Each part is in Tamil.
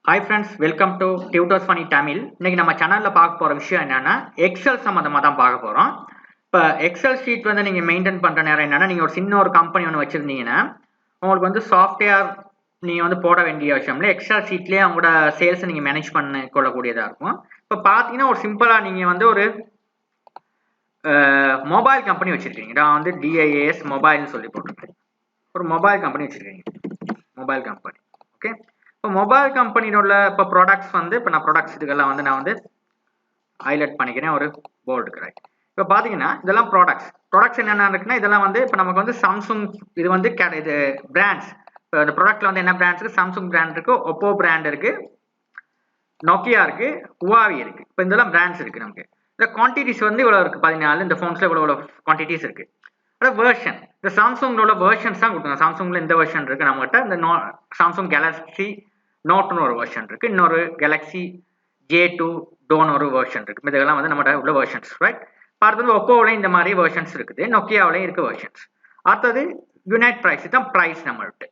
Hi friends, welcome to Tutors Funny Tamil. இன்னைக்கு நம்ம சேனல்ல பார்க்க போற விஷயம் என்னன்னா எக்ஸல் சம்பந்தமா தான் பார்க்க போறோம். இப்போ எக்ஸல் ஷீட் வந்து நீங்க மெயின்டைன் பண்ற நேரம் என்னன்னா நீங்க ஒரு சின்ன ஒரு கம்பெனி ஒன்று வச்சிருந்தீங்கன்னா உங்களுக்கு வந்து சாஃப்ட்வேர் நீங்க வந்து போட வேண்டிய விஷயம் இல்லை. எக்ஸல் ஷீட்லயே அவங்களோட சேல்ஸ் நீங்க மேனேஜ் பண்ண கொள்ளக்கூடியதா இருக்கும். இப்போ பாத்தீங்கன்னா ஒரு சிம்பிளா நீங்க வந்து ஒரு மொபைல் கம்பெனி வச்சிருக்கீங்க. நான் வந்து DIAS மொபைல்னு சொல்லி போட்டிருக்கேன். ஒரு மொபைல் கம்பெனி வச்சிருக்கீங்க. Mobile company okay. இப்போ மொபைல் கம்பெனியோட இப்போ ப்ராடக்ட்ஸ் வந்து இப்போ நான் ப்ராடக்ட்ஸ் இதுக்கெல்லாம் வந்து நான் வந்து ஹைலைட் பண்ணிக்கிறேன் ஒரு போர்டு இருக்கிறேன். இப்போ பார்த்தீங்கன்னா இதெல்லாம் ப்ராடக்ட்ஸ் என்னென்ன இருக்குன்னா இதெல்லாம் வந்து இப்போ நமக்கு வந்து சாம்சங் இது வந்து இது பிராண்ட்ஸ். இப்போ இந்த ப்ராடக்ட்ல வந்து என்ன பிராண்ட்ஸ் இருக்கு? சாம்சங் பிராண்ட் இருக்கு, ஒப்போ பிராண்ட் இருக்கு, நோக்கியா இருக்கு, ஹுவாவி இருக்கு. இப்போ இதெல்லாம் பிராண்ட்ஸ் இருக்கு நமக்கு. இந்த குவான்டிட்டிஸ் வந்து இவ்வளோ இருக்கு 14 இந்த ஃபோன்ஸ்ல இவ்வளோ குவான்டிட்டிஸ் இருக்கு. வெர்ஷன் இந்த சாம்சங்கோட வெர்ஷன்ஸ் தான் கொடுத்துருங்க. சாம்சங்ல இந்த வெர்ஷன் இருக்கு நம்மகிட்ட. இந்த சாம்சங் கேலக்ஸி நோட்னு ஒரு வெர்ஷன் இருக்கு, இன்னொரு கேலக்ஸி J2 டோன் ஒரு வெர்ஷன் இருக்கு. இதெல்லாம் வந்து நம்மகிட்ட உள்ள வெர்ஷன்ஸ் ரைட். அடுத்தது ஒப்போவிலையும் இந்த மாதிரி வெர்ஷன்ஸ் இருக்குது, நோக்கியாவிலையும் இருக்கு வெர்ஷன்ஸ். அடுத்தது யுனைட் பிரைஸ் தான் பிரைஸ் நம்மள்கிட்ட.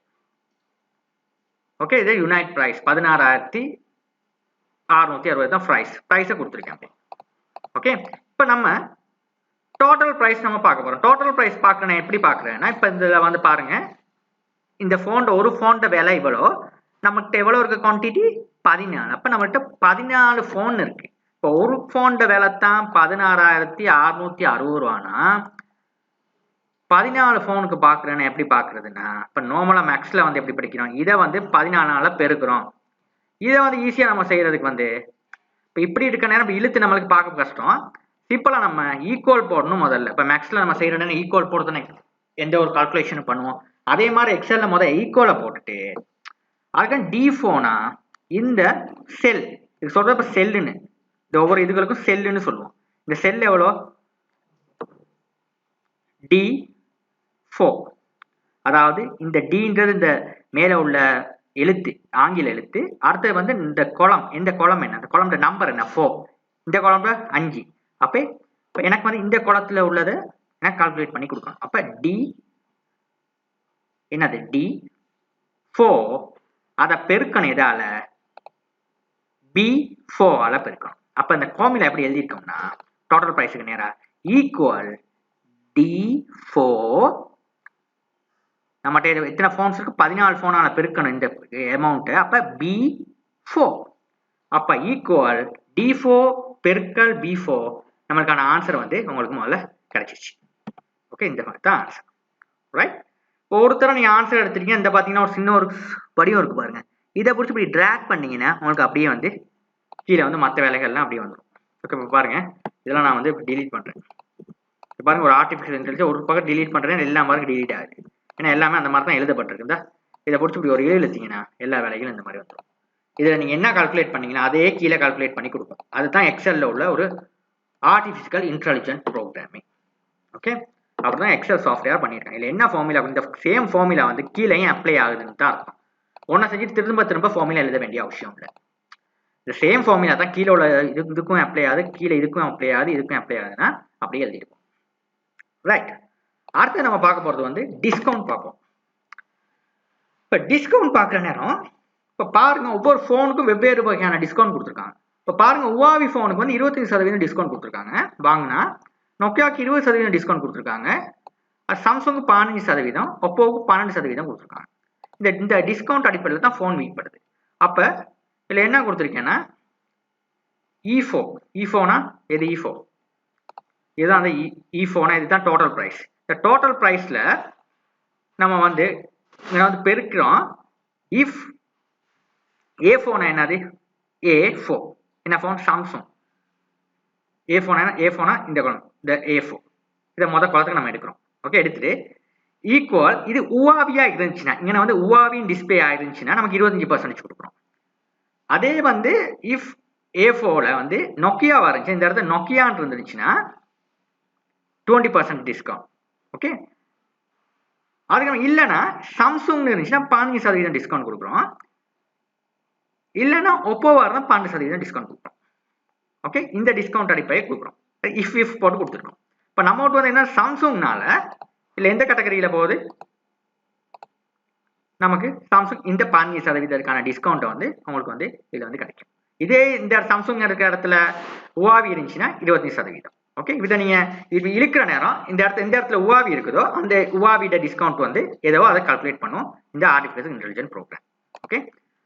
ஓகே, இது யுனைட் பிரைஸ் 16,660 தான் பிரைஸை கொடுத்துருக்கேன். ஓகே, இப்போ நம்ம டோட்டல் பிரைஸ் நம்ம பார்க்க போறோம். டோட்டல் பிரைஸ் பார்க்கறேன் எப்படி பார்க்கறேன்னா இப்போ இதுல வந்து பாருங்க, இந்த ஃபோன் ஒரு ஃபோன்ட விலை இவ்வளோ, நமக்கு எவ்வளோ இருக்கு குவான்டிட்டி 14. அப்ப நம்மகிட்ட 14 ஃபோன் இருக்கு. இப்போ ஒரு ஃபோன்ட விலை தான் 16,660 ரூபானா 14 ஃபோனுக்கு பார்க்கறேன்னா எப்படி பார்க்கறதுன்னா இப்போ நார்மலா மேக்ஸ்ல வந்து எப்படி படிக்கிறோம், இதை வந்து 14 பெருக்கிறோம். இதை வந்து ஈஸியா நம்ம செய்யறதுக்கு வந்து இப்போ இப்படி இருக்க நேரம் இழுத்து நம்மளுக்கு பார்க்க கஷ்டம். சிம்பிளா நம்ம ஈக்குவல் போடணும் முதல்ல. இப்போ மேக்ஸ்ல நம்ம செய்யறோம்னா ஈக்குவல் போடுறதுன்னு எந்த ஒரு கால்குலேஷன் பண்ணுவோம். அதே மாதிரி எக்ஸல்ல முதல்ல ஈக்குவலை போட்டுட்டு அதுக்கு D4னா இந்த செல் இது சொல்றப்ப செல்லுன்னு இந்த ஒவ்வொரு இதுகளுக்கும் செல்லுன்னு சொல்லுவோம். இந்த செல் எவ்வளோ D4. அதாவது இந்த Dன்றது இந்த மேல உள்ள எழுத்து ஆங்கில எழுத்து. அடுத்தது வந்து இந்த column, இந்த column என்ன, இந்த column நம்பர் என்ன 4, இந்த column 5. அப்ப எனக்கு வந்து இந்த columnல உள்ளதை எனக்கு கால்குலேட் பண்ணி கொடுக்கணும். அப்ப D என்னது D4 அதை பெருக்கணும் எதால B4 பெருக்கணும். அப்ப இந்த ஃபார்முலா எப்படி எழுதிருக்கோம்னா டோட்டல் பிரைஸுக்கு நேரா ஈக்குவல் D4 நம்மகிட்ட எத்தனை ஃபோன்ஸ் இருக்கு 14 ஃபோனால பெருக்கணும் இந்த அமௌண்ட். அப்ப B4 அப்ப ஈக்குவல் D4 பெருக்கல் B4 நம்மளுக்கான ஆன்சர் வந்து உங்களுக்கு முதல்ல கிடைச்சிச்சு. ஓகே, இந்த மாதிரி தான் ஆன்சர் ரைட். ஒருத்தர நீங்க ஆன்சர் எடுத்துட்டீங்க. இந்த பாத்தீங்கன்னா ஒரு சின்ன ஒரு வடிவம் இருக்கு பாருங்க, இதை பிடிச்சி இப்படி டிராக் பண்ணீங்கன்னா உங்களுக்கு அப்படியே வந்து கீழே வந்து மற்ற வேலைகள்லாம் அப்படியே வந்துடும். ஓகே, இப்போ பாருங்க இதெல்லாம் நான் வந்து டிலீட் பண்றேன். இப்போ பாருங்க ஒரு ஆர்டிஃபிஷியல் இன்டெலிஜென்ஸ் ஒரு பக்கம் டிலீட் பண்றேன், எல்லா மாதிரி டிலீட் ஆகுது. ஏன்னா எல்லாமே அந்த மாதிரி தான் எழுதப்பட்டிருக்கு. இதை பிடிச்சி இப்படி ஒரு எழுதிங்கன்னா எல்லா வேலைகளும் இந்த மாதிரி வந்துடும். இதில் நீங்க என்ன கால்குலேட் பண்ணீங்கன்னா அதே கீழே கால்குலேட் பண்ணி கொடுக்கும். அதுதான் எக்ஸல்ல உள்ள ஒரு ஆர்டிஃபிஷியல் இன்டெலிஜென்ட் ப்ரோக்ராமிங். ஓகே, அப்படிதான் எக்ஸல் சாஃப்ட்வேர் பண்ணியிருக்காங்க. இல்லை என்ன ஃபார்முலா, இந்த சேம் ஃபார்முலா வந்து கீழேயும் அப்ளை ஆகுதுன்னு தான் அர்த்தம். ஒன்றை செஞ்சுட்டு திரும்ப ஃபார்முலா எழுத வேண்டிய அவசியம் இல்லை. இந்த சேம் ஃபார்முலா தான் கீழே உள்ள இதுக்கும் அப்ளை ஆகுது, கீழே இதுக்கும் அப்ளை ஆகுது, இதுக்கும் அப்ளை ஆகுதுன்னா அப்படியே எழுதிருக்கும் ரைட். அடுத்து நம்ம பார்க்க போறது வந்து டிஸ்கவுண்ட் பார்ப்போம். இப்போ டிஸ்கவுண்ட் பார்க்குற நேரம் இப்போ பாருங்க ஒவ்வொரு ஃபோனுக்கும் வெவ்வேறு வகையான டிஸ்கவுண்ட் கொடுத்துருக்காங்க. இப்போ பாருங்க ஹுவாவி ஃபோனுக்கு வந்து 25% டிஸ்கவுண்ட் கொடுத்துருக்காங்க வாங்கினா, நோக்கியாவுக்கு 20% டிஸ்கவுண்ட் கொடுத்துருக்காங்க, சாம்சங்கு 15%, ஒப்போவுக்கு 12% கொடுத்துருக்காங்க. இந்த டிஸ்கவுண்ட் அடிப்படையில் தான் ஃபோன் வீக்கப்படுது. அப்போ இதில் என்ன கொடுத்துருக்கேன்னா E4னா எது E4 இதுதான் அந்த E4னா இதுதான் டோட்டல் ப்ரைஸ். இந்த டோட்டல் ப்ரைஸில் நம்ம வந்து பெருக்கிறோம். இஃப் A4னா என்னது A4 என்ன ஃபோன் சாம்சங் A4னா இந்த குளம் இந்த A4 இதை குளத்துக்கு நம்ம எடுக்கிறோம். ஓகே, எடுத்துட்டு ஈக்குவல் இது ஹுவாவியா இருந்துச்சுன்னா இங்கே வந்து ஹுவாவின் டிஸ்பிளே ஆயிருந்துச்சுன்னா நமக்கு 25% கொடுக்குறோம். அதே வந்து இஃப் A4ல வந்து நோக்கியாவா இருந்துச்சு, இந்த இடத்துல நோக்கியான் இருந்துச்சுன்னா 20% டிஸ்கவுண்ட். ஓகே, அதுக்கு இல்லைன்னா சாம்சங் இருந்துச்சுன்னா 15% டிஸ்கவுண்ட் கொடுக்குறோம், இல்லைன்னா ஒப்போவா இருந்தால் 12% டிஸ்கவுண்ட் கொடுக்குறோம். ஓகே, இந்த டிஸ்கவுண்ட் அடிப்படையை கொடுக்குறோம். இஃப் போட்டு கொடுத்துருக்கோம். இப்போ நம்ம வந்து என்ன சாம்சங்னால இல்லை எந்த கேட்டகரியில் போகுது, நமக்கு சாம்சங் இந்த 15% டிஸ்கவுண்ட் வந்து உங்களுக்கு வந்து இதுல வந்து கிடைக்கும். இதே இந்த சாம்சங் இருக்கிற இடத்துல உவாவி இருந்துச்சுன்னா 25%. ஓகே, இதை நீங்க இது இழுக்கிற நேரம் இந்த இடத்துல உவாவி இருக்குதோ அந்த உவாவிட டிஸ்கவுண்ட் வந்து ஏதோ அதை கால்குலேட் பண்ணும் இந்த ஆர்டிஃபிஷியல் இன்டெலிஜென்ஸ் ப்ரோக்ராம். ஓகே,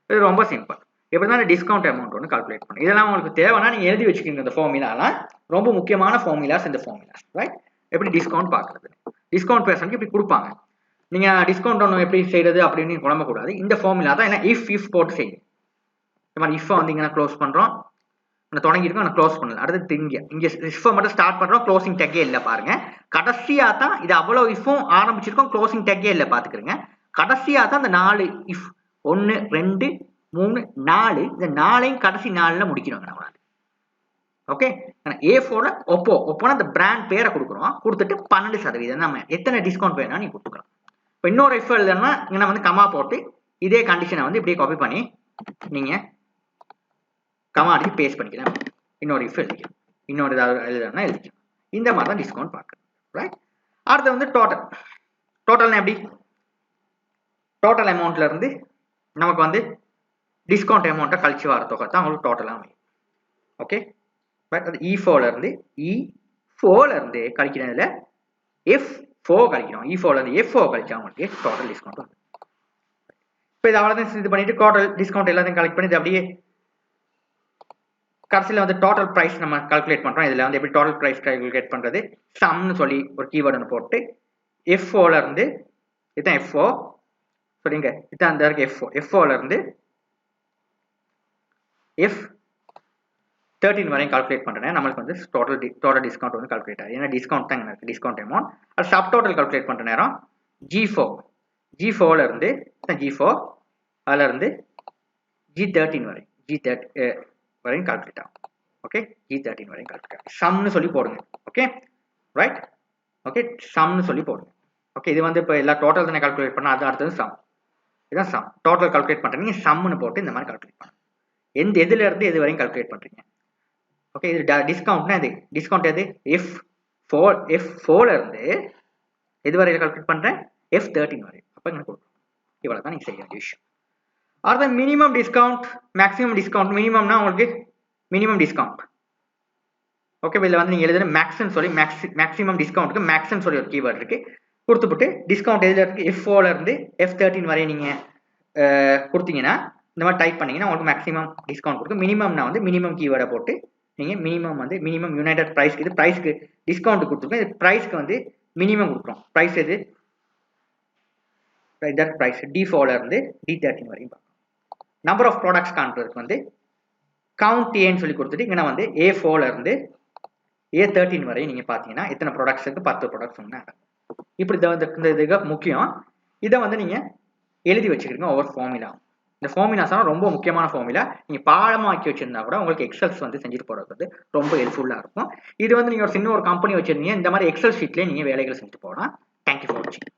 இது ரொம்ப சிம்பிள். எப்படி தான் டிஸ்கவுண்ட் அமௌண்ட் ஒன்று கால்குலேட் பண்ணும். இதெல்லாம் உங்களுக்கு தேவைன்னா நீங்க எழுதி வச்சுக்கோங்க. இந்த ஃபார்முலாலாம் ரொம்ப முக்கியமான ஃபார்முலாஸ். இந்த ஃபார்முலாஸ் ரைட், எப்படி டிஸ்கவுண்ட் பார்க்கறது, டிஸ்கவுண்ட் பேர்சனுக்கு இப்படி கொடுப்பாங்க. நீங்க டிஸ்கவுண்ட் ஒன்று எப்படி செய்யறது அப்படின்னு குழம்பக்கூடாது. இந்த ஃபார்முலா தான். ஏன்னா இஃப் போட்டு செய்யுங்க. இந்த மாதிரி இஃப் வந்து இங்கே க்ளோஸ் பண்றோம், தொடங்கிருக்கோம், நான் க்ளோஸ் பண்ணல. அடுத்து இங்க இஃப் மட்டும் ஸ்டார்ட் பண்றோம், க்ளோசிங் டேக்கே இல்லை பாருங்க. கடைசியா தான் இது அவ்வளவு இஃப்பும் ஆரம்பிச்சிருக்கோம், க்ளோசிங் டேக்கே இல்லை பாத்துக்கிறேங்க. கடைசியா தான் அந்த 4 இஃப் 1 2 3 4 இந்த 4ஐயும் கடைசி 4ல முடிக்கணுங்க நம்ம. ஓகே, A4 ஒப்போனா அந்த பிராண்ட் பேரை கொடுக்குறோம், கொடுத்துட்டு 12% நம்ம எத்தனை டிஸ்கவுண்ட் வேணா நீ கொடுத்துக்கலாம். இப்போ இன்னொரு இஃப் எழுதணும்னா இங்கே வந்து கமா போட்டு இதே கண்டிஷனை வந்து இப்படியே காப்பி பண்ணி நீங்க கமா அடிச்சு பேஸ்ட் பண்ணிக்கலாம். இன்னொரு இஃப் எழுதிக்கலாம், இன்னொரு ஏதாவது எழுதணும்னா எழுதிக்கலாம். இந்த மாதிரி தான் டிஸ்கவுண்ட் பார்க்கணும். ரைட், அடுத்து வந்து டோட்டல்னா எப்படி? டோட்டல் அமௌண்ட்ல இருந்து நமக்கு வந்து டிஸ்கவுண்ட் அமௌண்ட்டை கழிச்சு வர தொகை தான் உங்களுக்கு டோட்டலாக அமையும். ஓகே, பட் அது E4ல இருந்து கழிக்கிறதுல F4 கழிக்கிறோம். E4ல இருந்து F4 கழிச்சா உங்களுக்கு டோட்டல் டிஸ்கவுண்ட் வரும். இப்போ இது அவ்வளோதான். இது பண்ணிட்டு டோட்டல் டிஸ்கவுண்ட் எல்லாத்தையும் கலெக்ட் பண்ணி அப்படியே கடைசியில் வந்து டோட்டல் ப்ரைஸ் நம்ம கால்குலேட் பண்ணுறோம். இதில் வந்து எப்படி டோட்டல் ப்ரைஸ் கால்குலேட் பண்ணுறது, சம்னு சொல்லி ஒரு கீவேர்டு ஒன்று போட்டு F4ல இருந்து இதுதான் F4 சொல்லிங்க, இதுதான் அந்த இருக்கு F4ல இருந்து F13 வரையும் கால்குலேட் பண்ணுறேன். நம்மளுக்கு வந்து டோட்டல் டிஸ்கவுண்ட் வந்து கால்குலேட் ஆகுது. ஏன்னா டிஸ்கவுண்ட் தான் இருக்குது, டிஸ்கவுண்ட் அமௌண்ட். அது சப் டோட்டல் கால்குலேட் பண்ணுற நேரம் G4ல இருந்து G4 அதில் இருந்து G13 வரையும் கால்குலேட் ஆகும். ஓகே, G13 வரையும் கால்குலேட் ஆகும். சம்னு சொல்லி போடுங்க. ஓகே ரைட், ஓகே சம்னு சொல்லி போடுங்க. ஓகே, இது வந்து இப்போ எல்லா டோட்டல் தானே கால்குலேட் பண்ணால் அது அடுத்தது சம். இதுதான் சம். டோட்டல் கால்குலேட் பண்ணுறீங்க, நீங்கள் சம்னு போட்டு இந்த மாதிரி கால்குலேட் பண்ணுங்க. எதுல இருந்து எது வரையும் கால்குலேட் பண்றீங்க. ஓகே, இது டிஸ்கவுண்ட்னா இது டிஸ்கவுண்ட் எது F4ல இருந்து எது வரையும் கால்குலேட் பண்றேன், F13 வரை. அப்போ எனக்கு கொடுக்கும். இவ்வளவு தான் நீங்க செய்ய வேண்டிய விஷயம். அடுத்த மினிமம் டிஸ்கவுண்ட், மேக்ஸிமம் டிஸ்கவுண்ட். மினிமம்னா உங்களுக்கு மினிமம் டிஸ்கவுண்ட். ஓகே, இதுல வந்து நீங்க எழுதுற மேக்ஸ்னு சொல்லி மேக்ஸிமம் டிஸ்கவுண்ட்க்கு மேக்ஸ்னு சொல்லி ஒரு கீவேர்ட் இருக்கு. கொடுத்துட்டு டிஸ்கவுண்ட் எதுல இருக்கு, F4ல இருந்து F13 வரை நீங்க கொடுத்தீங்கன்னா இந்த மாதிரி டைப் பண்ணீங்கன்னா உங்களுக்கு மேக்ஸிமம் டிஸ்கவுண்ட் கொடுக்கும். மினிமம்னா வந்து மினிமம் கீவேர்டை போட்டு நீங்க மினிமம் வந்து மினிமம் யுனைடெட் பிரைஸ்க்கு, இது பிரைஸ்க்கு டிஸ்கவுண்ட் கொடுத்துருக்கோம், இது பிரைஸ்க்கு வந்து மினிமம் கொடுக்குறோம். பிரைஸ் எது, பிரைஸ் D4ல இருந்து D13 வரையும் பார்க்கணும். நம்பர் ஆஃப் ப்ராடக்ட்ஸ் காண்றதுக்கு வந்து கவுண்ட் ஏன்னு சொல்லி கொடுத்துட்டு இங்கே வந்து A4ல இருந்து A13 வரை நீங்க பாத்தீங்கன்னா எத்தனை ப்ராடக்ட்ஸுக்கு 10 ப்ராடக்ட்ஸ் சொன்னாங்க. இப்படி இந்த இதுக்கு முக்கியம். இதை வந்து நீங்க எழுதி வச்சுக்கிறீங்க ஒவ்வொரு ஃபார்முலா. இந்த ஃபார்முலாஸ் ரொம்ப முக்கியமான ஃபார்முலா. நீங்க பாடமாக்கி வச்சிருந்தா கூட உங்களுக்கு எக்ஸல்ஸ் வந்து செஞ்சுட்டு போறது வந்து ரொம்ப ஹெல்ப்ஃபுல்லா இருக்கும். இது வந்து நீங்க ஒரு சின்ன ஒரு கம்பெனி வச்சிருந்தீங்க, இந்த மாதிரி எக்ஸல் ஷீட்லயே நீங்க வேலைகளை செஞ்சுட்டு போகலாம். தேங்க்யூ ஃபார் வாட்சிங்.